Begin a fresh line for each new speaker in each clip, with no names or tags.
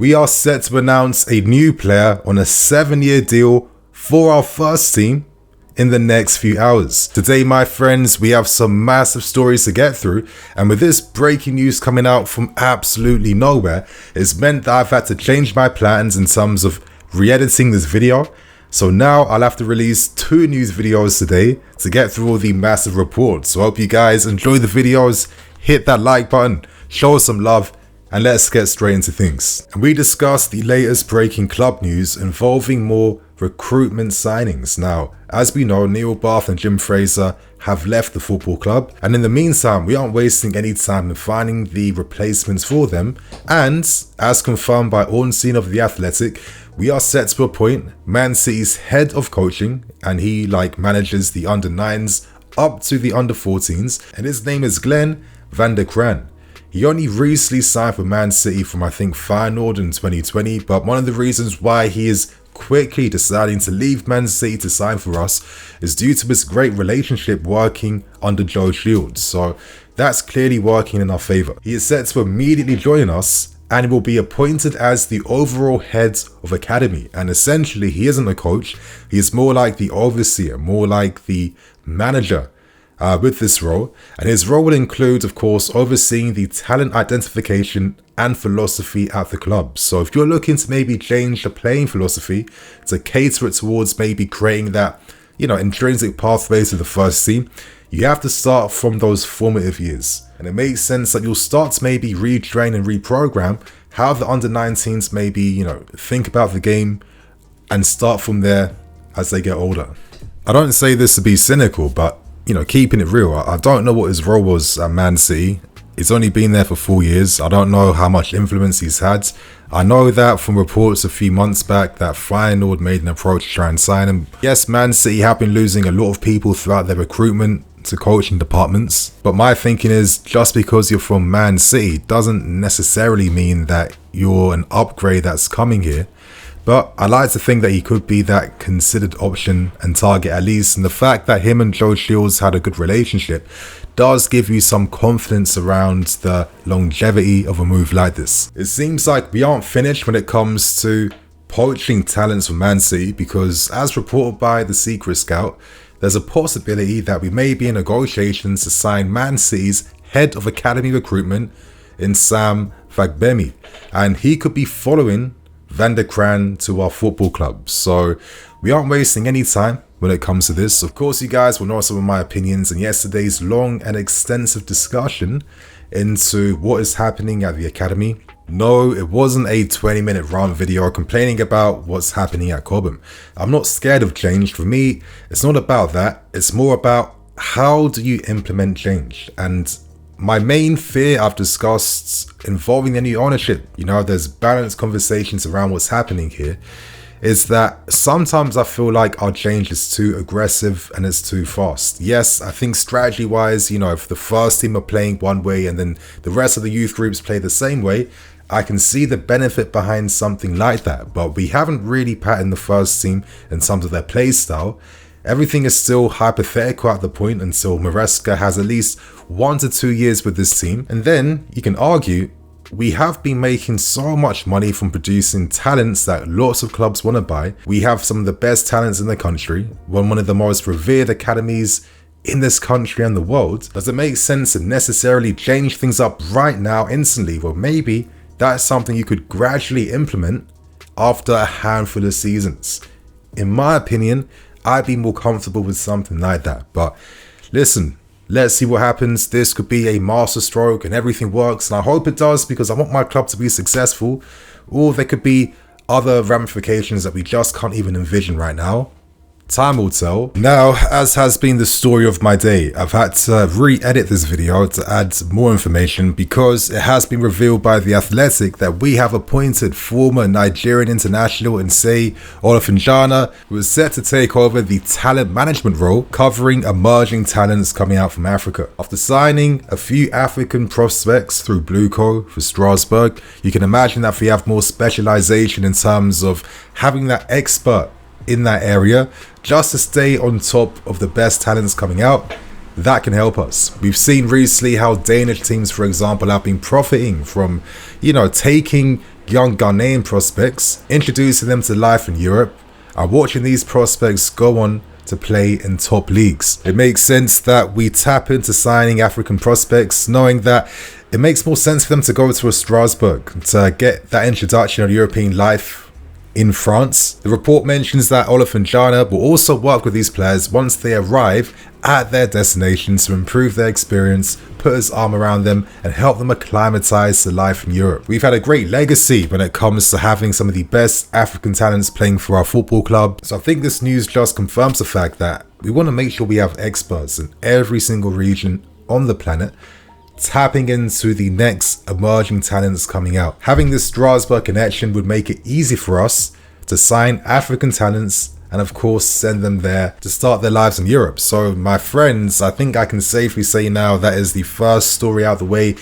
We are set to announce a new player on a 7-year deal for our first team in the next few hours. Today, my friends, we have some massive stories to get through, and with this breaking news coming out from absolutely nowhere, it's meant that I've had to change my plans in terms of re-editing this video. So now I'll have to release 2 news videos today to get through all the massive reports. So I hope you guys enjoy the videos, hit that like button, show us some love, and let's get straight into things. And we discuss the latest breaking club news involving more recruitment signings. Now, as we know, Neil Bath and Jim Fraser have left the football club, and in the meantime, we aren't wasting any time in finding the replacements for them. And as confirmed by Ornstein of The Athletic, we are set to appoint Man City's head of coaching, and he manages the under-9s up to the under-14s, and his name is Glenn van der Kraan. He only recently signed for Man City from, I think, Feyenoord in 2020, but one of the reasons why he is quickly deciding to leave Man City to sign for us is due to his great relationship working under Joe Shields. So that's clearly working in our favour. He is set to immediately join us, and he will be appointed as the overall head of academy. And essentially, he isn't a coach. He is more like the overseer, more like the manager with this role. And his role will include, of course, overseeing the talent identification and philosophy at the club. So if you're looking to maybe change the playing philosophy to cater it towards maybe creating that, intrinsic pathway to the first team, you have to start from those formative years. And it makes sense that you'll start to maybe retrain and reprogram how the under-19s maybe, think about the game and start from there as they get older. I don't say this to be cynical, but keeping it real, I don't know what his role was at Man City. He's only been there for 4 years. I don't know how much influence he's had. I know that from reports a few months back that Feyenoord made an approach to try and sign him. Yes, Man City have been losing a lot of people throughout their recruitment to coaching departments, but my thinking is just because you're from Man City doesn't necessarily mean that you're an upgrade that's coming here. But I like to think that he could be that considered option and target at least, and the fact that him and Joe Shields had a good relationship does give you some confidence around the longevity of a move like this. It seems like we aren't finished when it comes to poaching talents from Man City, because as reported by the Secret Scout, there's a possibility that we may be in negotiations to sign Man City's head of academy recruitment in Sam Fagbemi, and he could be following Van der Kraan to our football club. So we aren't wasting any time when it comes to this. Of course, you guys will know some of my opinions in yesterday's long and extensive discussion into what is happening at the academy. No, it wasn't a 20-minute rant video complaining about what's happening at Cobham. I'm not scared of change. For me, it's not about that. It's more about how do you implement change. And my main fear I've discussed involving the new ownership, there's balanced conversations around what's happening here, is that sometimes I feel like our change is too aggressive and it's too fast. Yes, I think strategy wise, if the first team are playing one way and then the rest of the youth groups play the same way, I can see the benefit behind something like that. But we haven't really patterned the first team in terms of their play style. Everything is still hypothetical at the point until Maresca has at least 1 to 2 years with this team. And then you can argue we have been making so much money from producing talents that lots of clubs want to buy. We have some of the best talents in the country, one of the most revered academies in this country and the world. Does it make sense to necessarily change things up right now instantly? Well, maybe that's something you could gradually implement after a handful of seasons. In my opinion, I'd be more comfortable with something like that. But listen, let's see what happens. This could be a masterstroke and everything works, and I hope it does, because I want my club to be successful. Or there could be other ramifications that we just can't even envision right now. Time will tell. Now, as has been the story of my day, I've had to re-edit this video to add more information because it has been revealed by The Athletic that we have appointed former Nigerian international Nsei Olofinjana, who is set to take over the talent management role, covering emerging talents coming out from Africa. After signing a few African prospects through Blueco for Strasbourg, you can imagine that if we have more specialization in terms of having that expert in that area just to stay on top of the best talents coming out, that can help us. We've seen recently how Danish teams, for example, have been profiting from, taking young Ghanaian prospects, introducing them to life in Europe, and watching these prospects go on to play in top leagues. It makes sense that we tap into signing African prospects, knowing that it makes more sense for them to go to a Strasbourg to get that introduction of European life in France. The report mentions that Olafunjana will also work with these players once they arrive at their destinations to improve their experience, put his arm around them and help them acclimatize to life in Europe. We've had a great legacy when it comes to having some of the best African talents playing for our football club. So I think this news just confirms the fact that we want to make sure we have experts in every single region on the planet tapping into the next emerging talents coming out. Having this Strasbourg connection would make it easy for us to sign African talents and of course send them there to start their lives in Europe. So my friends, I think I can safely say now that is the first story out of the way.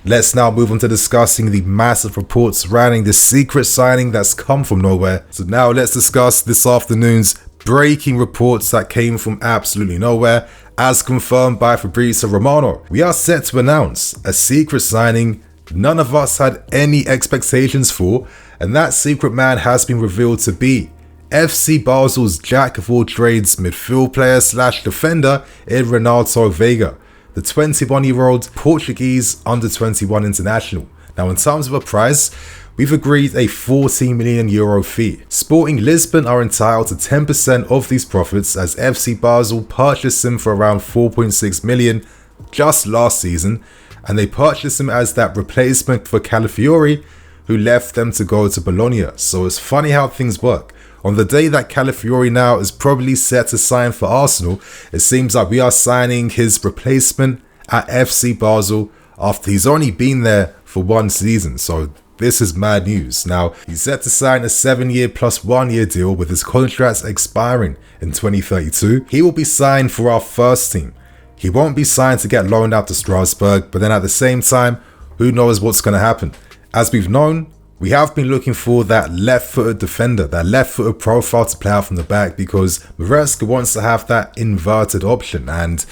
Let's now move on to discussing the massive reports surrounding this secret signing that's come from nowhere. So now let's discuss this afternoon's breaking reports that came from absolutely nowhere, as confirmed by Fabrizio Romano. We are set to announce a secret signing none of us had any expectations for, and that secret man has been revealed to be FC Basel's jack of all trades midfield player / defender in Renato Veiga, the 21-year-old Portuguese under-21 international. Now in terms of a price, we've agreed a 14 million euro fee. Sporting Lisbon are entitled to 10% of these profits, as FC Basel purchased him for around 4.6 million just last season, and they purchased him as that replacement for Calafiori, who left them to go to Bologna. So it's funny how things work. On the day that Calafiori now is probably set to sign for Arsenal, it seems like we are signing his replacement at FC Basel after he's only been there for one season. So this is mad news. Now, he's set to sign a 7-year plus 1-year deal with his contract expiring in 2032. He will be signed for our first team. He won't be signed to get loaned out to Strasbourg, but then at the same time, who knows what's going to happen. As we've known, we have been looking for that left-footed defender, that left-footed profile to play out from the back, because Maresca wants to have that inverted option. And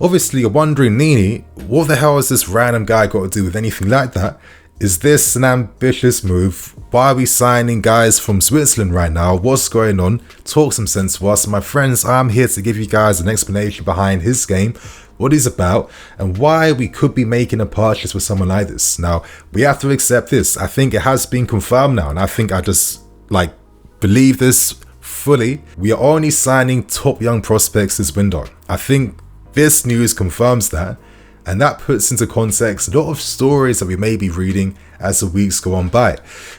obviously you're wondering, Nini, what the hell has this random guy got to do with anything like that? Is this an ambitious move? Why are we signing guys from Switzerland right now? What's going on? Talk some sense to us. My friends, I'm here to give you guys an explanation behind his game, what he's about, and why we could be making a purchase with someone like this. Now, we have to accept this. I think it has been confirmed now, and I think I just believe this fully. We are only signing top young prospects this window. I think this news confirms that, and that puts into context a lot of stories that we may be reading as the weeks go on by.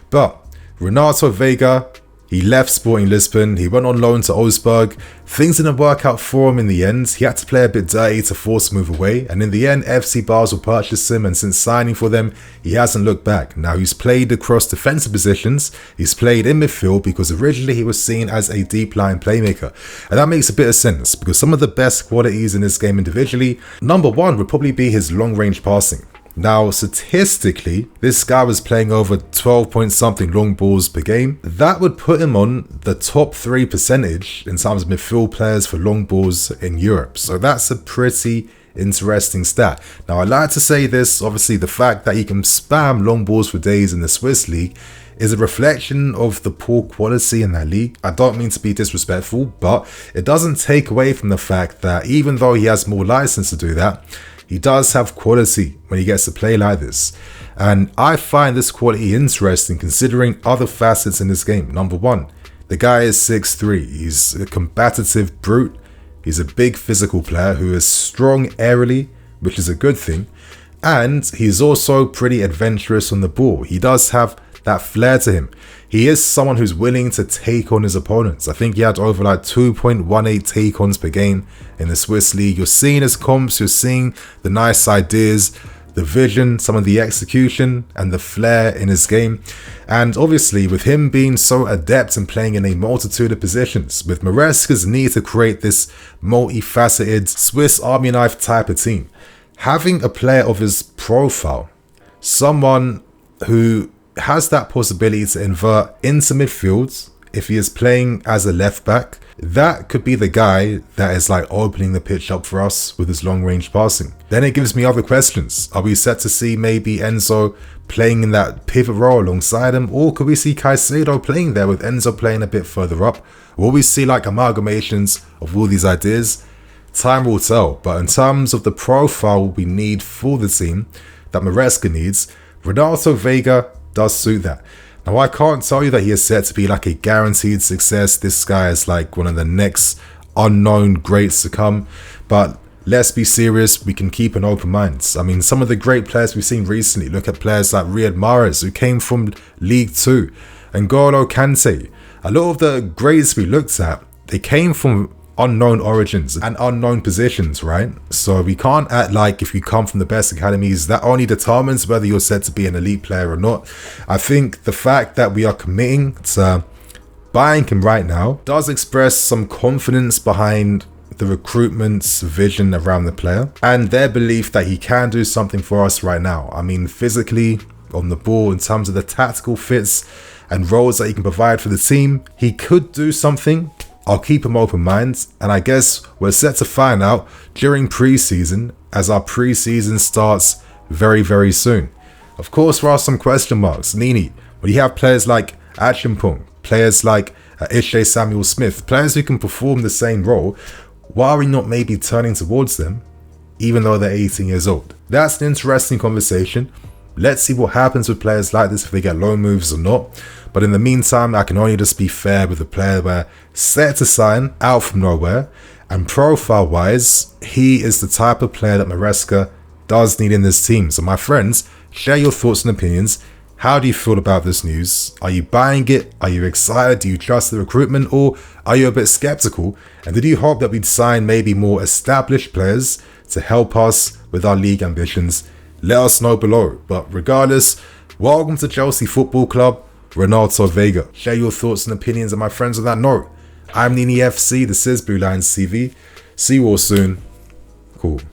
But Renato Veiga, he left Sporting Lisbon, he went on loan to Augsburg. Things didn't work out for him in the end. He had to play a bit dirty to force a move away, and in the end FC Basel purchased him, and since signing for them, he hasn't looked back. Now he's played across defensive positions, he's played in midfield, because originally he was seen as a deep line playmaker, and that makes a bit of sense because some of the best qualities in this game individually, number one would probably be his long range passing. Now, statistically, this guy was playing over 12 point something long balls per game. That would put him on the top 3 percentage in terms of midfield players for long balls in Europe. So that's a pretty interesting stat. Now, I like to say this, obviously the fact that he can spam long balls for days in the Swiss league is a reflection of the poor quality in that league. I don't mean to be disrespectful, but it doesn't take away from the fact that even though he has more license to do that, he does have quality when he gets to play like this. And I find this quality interesting considering other facets in this game. Number one, the guy is 6'3". He's a combative brute. He's a big physical player who is strong aerially, which is a good thing. And he's also pretty adventurous on the ball. He does have that flair to him. He is someone who's willing to take on his opponents. I think he had over 2.18 take-ons per game in the Swiss league. You're seeing his comps, you're seeing the nice ideas, the vision, some of the execution and the flair in his game. And obviously with him being so adept in playing in a multitude of positions, with Maresca's need to create this multifaceted Swiss Army knife type of team, having a player of his profile, someone who has that possibility to invert into midfield if he is playing as a left back, that could be the guy that is opening the pitch up for us with his long range passing. Then it gives me other questions. Are we set to see maybe Enzo playing in that pivot role alongside him? Or could we see Caicedo playing there with Enzo playing a bit further up? Will we see like amalgamations of all these ideas? Time will tell, but in terms of the profile we need for the team that Maresca needs, Renato Veiga does suit that. Now, I can't tell you that he is set to be like a guaranteed success. This guy is like one of the next unknown greats to come, but let's be serious, we can keep an open mind. I mean, some of the great players we've seen recently, look at players like Riyad Mahrez, who came from League 2, and N'Golo Kante. A lot of the greats we looked at, they came from unknown origins and unknown positions, right? So we can't act like if you come from the best academies, that only determines whether you're set to be an elite player or not. I think the fact that we are committing to buying him right now does express some confidence behind the recruitment's vision around the player and their belief that he can do something for us right now. I mean, physically, on the ball, in terms of the tactical fits and roles that he can provide for the team, he could do something. I'll keep him open mind, and I guess we're set to find out during pre-season, as our pre-season starts very, very soon. Of course, there are some question marks. Nini, when you have players like Achimpong, players like Ishe Samuel Smith, players who can perform the same role, why are we not maybe turning towards them, even though they're 18 years old? That's an interesting conversation. Let's see what happens with players like this, if they get loan moves or not. But in the meantime, I can only just be fair with the player we're set to sign out from nowhere. And profile-wise, he is the type of player that Maresca does need in this team. So my friends, share your thoughts and opinions. How do you feel about this news? Are you buying it? Are you excited? Do you trust the recruitment? Or are you a bit skeptical? And did you hope that we'd sign maybe more established players to help us with our league ambitions? Let us know below. But regardless, welcome to Chelsea Football Club, Renato Veiga. Share your thoughts and opinions, and my friends, on that note, I'm Nini FC, this is BlueLionsTV. See you all soon. Cool.